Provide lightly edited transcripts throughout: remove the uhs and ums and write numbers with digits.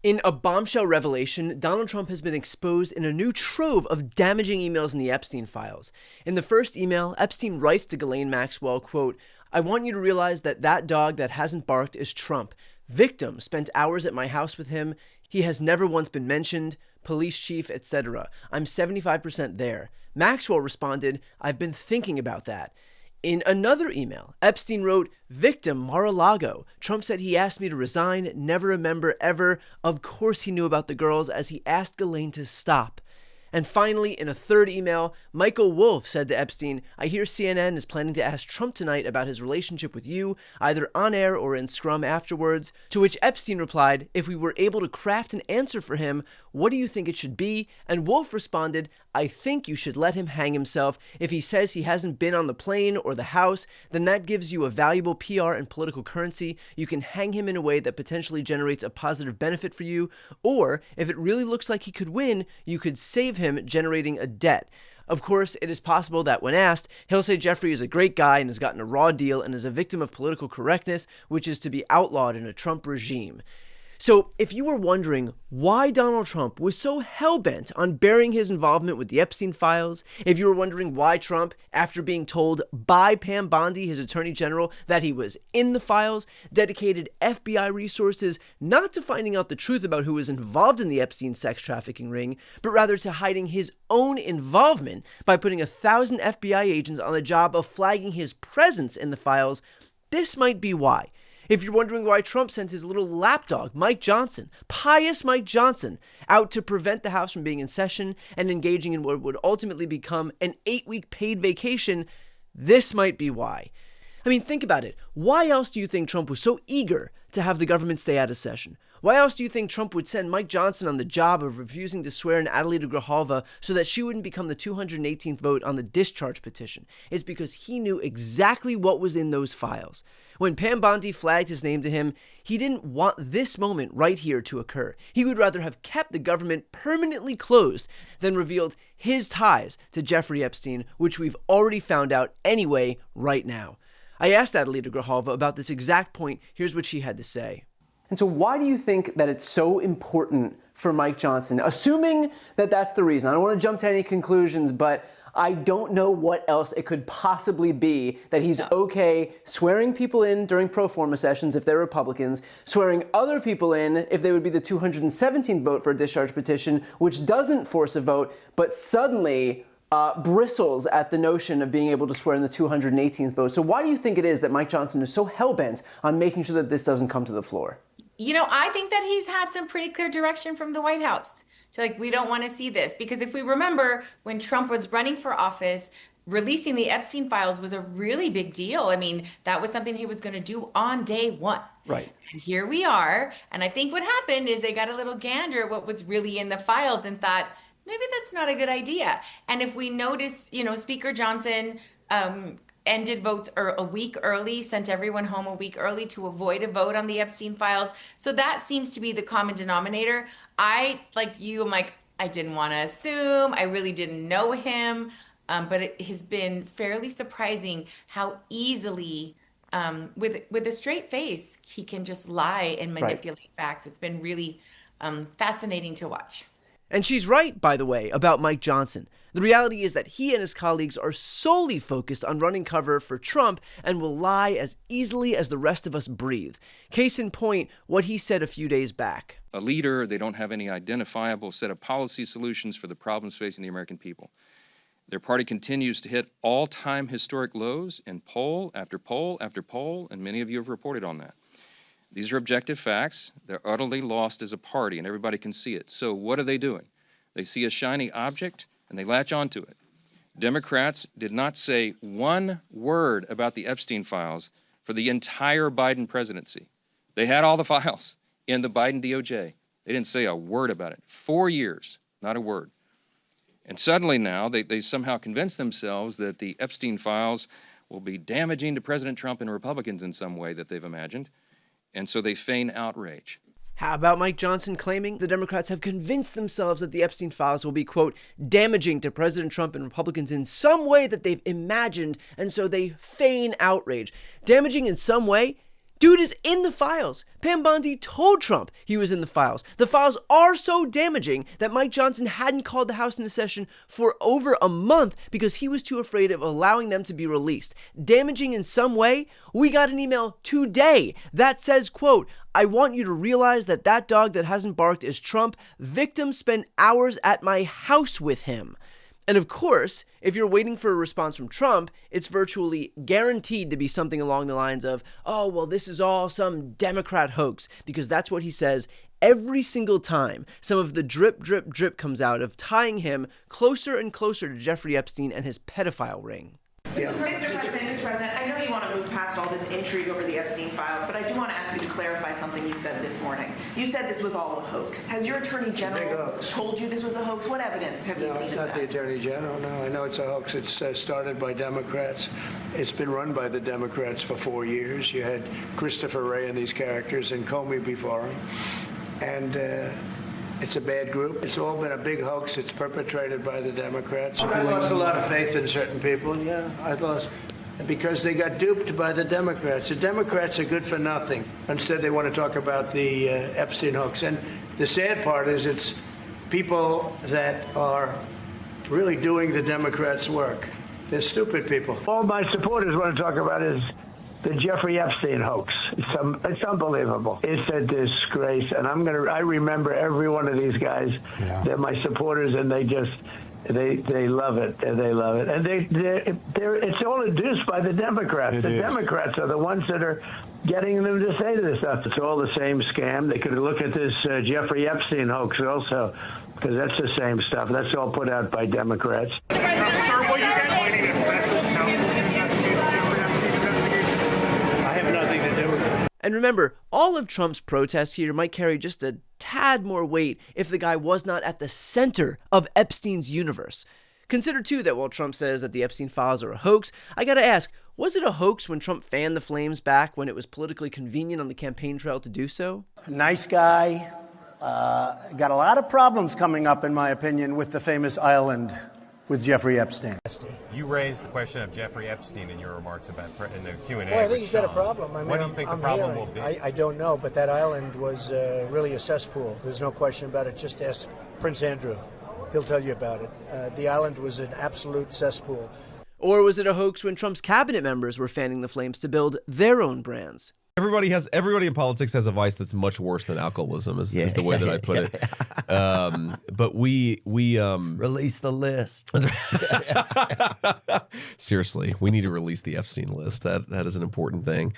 In a bombshell revelation, Donald Trump has been exposed in a new trove of damaging emails in the Epstein files. In the first email, Epstein writes to Ghislaine Maxwell, quote, "I want you to realize that that dog that hasn't barked is Trump. Victim spent hours at my house with him. He has never once been mentioned. Police chief, etc. I'm 75% there." Maxwell responded, "I've been thinking about that." In another email, Epstein wrote, "Victim Mar-a-Lago. Trump said he asked me to resign, never remember ever. Of course he knew about the girls as he asked Ghislaine to stop." And finally, in a third email, Michael Wolff said to Epstein, "I hear CNN is planning to ask Trump tonight about his relationship with you, either on air or in scrum afterwards." To which Epstein replied, "If we were able to craft an answer for him, what do you think it should be?" And Wolff responded, "I think you should let him hang himself. If he says he hasn't been on the plane or the house, then that gives you a valuable PR and political currency. You can hang him in a way that potentially generates a positive benefit for you. Or, if it really looks like he could win, you could save him, generating a debt." Of course, it is possible that when asked, he'll say Jeffrey is a great guy and has gotten a raw deal and is a victim of political correctness, which is to be outlawed in a Trump regime. So, if you were wondering why Donald Trump was so hell-bent on burying his involvement with the Epstein files, if you were wondering why Trump, after being told by Pam Bondi, his attorney general, that he was in the files, dedicated FBI resources not to finding out the truth about who was involved in the Epstein sex trafficking ring, but rather to hiding his own involvement by putting 1,000 FBI agents on the job of flagging his presence in the files, this might be why. If you're wondering why Trump sent his little lapdog, Mike Johnson, pious Mike Johnson, out to prevent the House from being in session and engaging in what would ultimately become an 8-week paid vacation, this might be why. I mean, think about it. Why else do you think Trump was so eager to have the government stay out of session? Why else do you think Trump would send Mike Johnson on the job of refusing to swear in Adelita Grijalva so that she wouldn't become the 218th vote on the discharge petition? It's because he knew exactly what was in those files. When Pam Bondi flagged his name to him, he didn't want this moment right here to occur. He would rather have kept the government permanently closed than revealed his ties to Jeffrey Epstein, which we've already found out anyway right now. I asked Adelita Grijalva about this exact point. Here's what she had to say. And so why do you think that it's so important for Mike Johnson, assuming that that's the reason? I don't want to jump to any conclusions, but I don't know what else it could possibly be that he's okay swearing people in during pro forma sessions if they're Republicans, swearing other people in if they would be the 217th vote for a discharge petition, which doesn't force a vote, but suddenly bristles at the notion of being able to swear in the 218th vote. So why do you think it is that Mike Johnson is so hell-bent on making sure that this doesn't come to the floor? You know, I think that he's had some pretty clear direction from the White House. So, like, we don't want to see this. Because if we remember, when Trump was running for office, releasing the Epstein files was a really big deal. I mean, that was something he was going to do on day one. Right. And here we are. And I think what happened is they got a little gander at what was really in the files and thought, maybe that's not a good idea. And if we notice, you know, Speaker Johnson ended votes a week early, sent everyone home a week early to avoid a vote on the Epstein files. So that seems to be the common denominator. I'm like, I didn't want to assume. I really didn't know him. But it has been fairly surprising how easily, with a straight face, he can just lie and manipulate facts. It's been really fascinating to watch. And she's right, by the way, about Mike Johnson. The reality is that he and his colleagues are solely focused on running cover for Trump and will lie as easily as the rest of us breathe. Case in point, what he said a few days back. A leader, they don't have any identifiable set of policy solutions for the problems facing the American people. Their party continues to hit all-time historic lows in poll after poll after poll, and many of you have reported on that. These are objective facts. They're utterly lost as a party, and everybody can see it. So what are they doing? They see a shiny object, and they latch onto it. Democrats did not say one word about the Epstein files for the entire Biden presidency. They had all the files in the Biden DOJ. They didn't say a word about it. 4 years, not a word. And suddenly now, they somehow convince themselves that the Epstein files will be damaging to President Trump and Republicans in some way that they've imagined. And so they feign outrage. How about Mike Johnson claiming the Democrats have convinced themselves that the Epstein files will be, quote, damaging to President Trump and Republicans in some way that they've imagined, and so they feign outrage. Damaging in some way? Dude is in the files. Pam Bondi told Trump he was in the files. The files are so damaging that Mike Johnson hadn't called the House into session for over a month because he was too afraid of allowing them to be released. Damaging in some way? We got an email today that says, quote, I want you to realize that that dog that hasn't barked is Trump. Victims spend hours at my house with him. And of course, if you're waiting for a response from Trump, it's virtually guaranteed to be something along the lines of, oh, well, this is all some Democrat hoax, because that's what he says every single time some of the drip, drip, drip comes out of tying him closer and closer to Jeffrey Epstein and his pedophile ring. Yeah. Mr. President, I know you want to move past all this intrigue over the Epstein files, but I do want to ask you to clarify something you said this morning. You said this was all a hoax. Has your Attorney General told you this was a hoax? What evidence have you seen of that? No, it's not the Attorney General. No, I know it's a hoax. It's started by Democrats. It's been run by the Democrats for 4 years. You had Christopher Wray and these characters and Comey before him. And it's a bad group. It's all been a big hoax. It's perpetrated by the Democrats. I lost a lot of faith in certain people. Yeah, I lost because they got duped by the Democrats. The Democrats are good for nothing. Instead, they want to talk about the Epstein hoax. And the sad part is it's people that are really doing the Democrats' work. They're stupid people. All my supporters want to talk about is the Jeffrey Epstein hoax. It's unbelievable. It's a disgrace, and I remember every one of these guys. Yeah. They're my supporters, and they love it, and they love it, and it's all induced by the Democrats. The Democrats are the ones that are getting them to say this stuff. It's all the same scam. They could look at this Jeffrey Epstein hoax also, because that's the same stuff. That's all put out by Democrats. Sir, will you get And remember, all of Trump's protests here might carry just a tad more weight if the guy was not at the center of Epstein's universe. Consider, too, that while Trump says that the Epstein files are a hoax, I gotta ask, was it a hoax when Trump fanned the flames back when it was politically convenient on the campaign trail to do so? Nice guy. Got a lot of problems coming up, in my opinion, with the famous island with Jeffrey Epstein. You raised the question of Jeffrey Epstein in your remarks about in the Q&A. Well, I think he's got a problem. I mean, what do you think the problem will be? I don't know, but that island was really a cesspool. There's no question about it. Just ask Prince Andrew. He'll tell you about it. The island was an absolute cesspool. Or was it a hoax when Trump's cabinet members were fanning the flames to build their own brands? Everybody in politics has a vice that's much worse than alcoholism is the way that I put it. But we release the list. Seriously, we need to release the Epstein list. That is an important thing.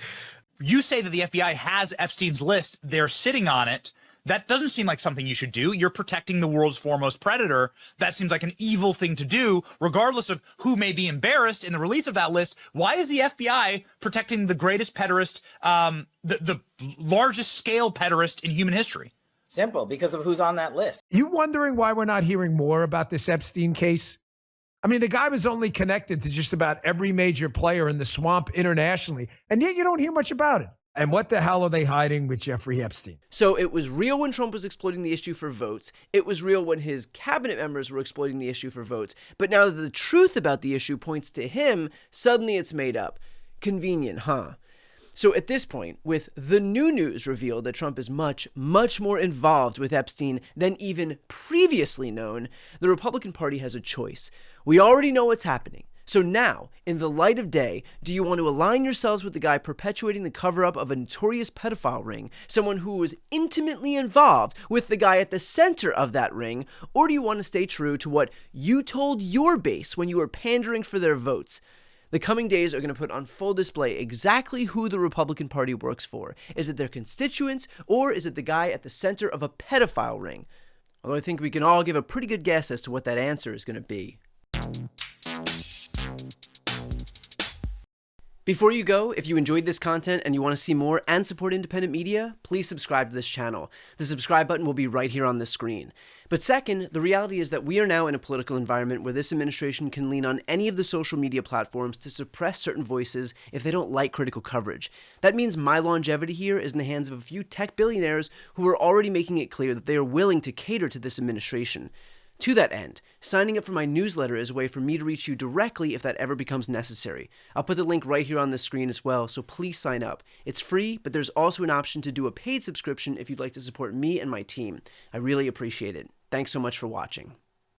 You say that the FBI has Epstein's list. They're sitting on it. That doesn't seem like something you should do. You're protecting the world's foremost predator. That seems like an evil thing to do, regardless of who may be embarrassed in the release of that list. Why is the FBI protecting the greatest pederast, the largest scale pederast in human history? Simple, because of who's on that list. You wondering why we're not hearing more about this Epstein case? I mean, the guy was only connected to just about every major player in the swamp internationally, and yet you don't hear much about it. And what the hell are they hiding with Jeffrey Epstein? So it was real when Trump was exploiting the issue for votes. It was real when his cabinet members were exploiting the issue for votes. But now that the truth about the issue points to him, suddenly it's made up. Convenient, huh? So at this point, with the new news revealed that Trump is much, much more involved with Epstein than even previously known, the Republican Party has a choice. We already know what's happening. So now, in the light of day, do you want to align yourselves with the guy perpetuating the cover-up of a notorious pedophile ring, someone who was intimately involved with the guy at the center of that ring, or do you want to stay true to what you told your base when you were pandering for their votes? The coming days are going to put on full display exactly who the Republican Party works for. Is it their constituents, or is it the guy at the center of a pedophile ring? Although I think we can all give a pretty good guess as to what that answer is going to be. Before you go, if you enjoyed this content and you want to see more and support independent media, please subscribe to this channel. The subscribe button will be right here on the screen. But second, the reality is that we are now in a political environment where this administration can lean on any of the social media platforms to suppress certain voices if they don't like critical coverage. That means my longevity here is in the hands of a few tech billionaires who are already making it clear that they are willing to cater to this administration. To that end, signing up for my newsletter is a way for me to reach you directly if that ever becomes necessary. I'll put the link right here on the screen as well, so please sign up. It's free, but there's also an option to do a paid subscription if you'd like to support me and my team. I really appreciate it. Thanks so much for watching.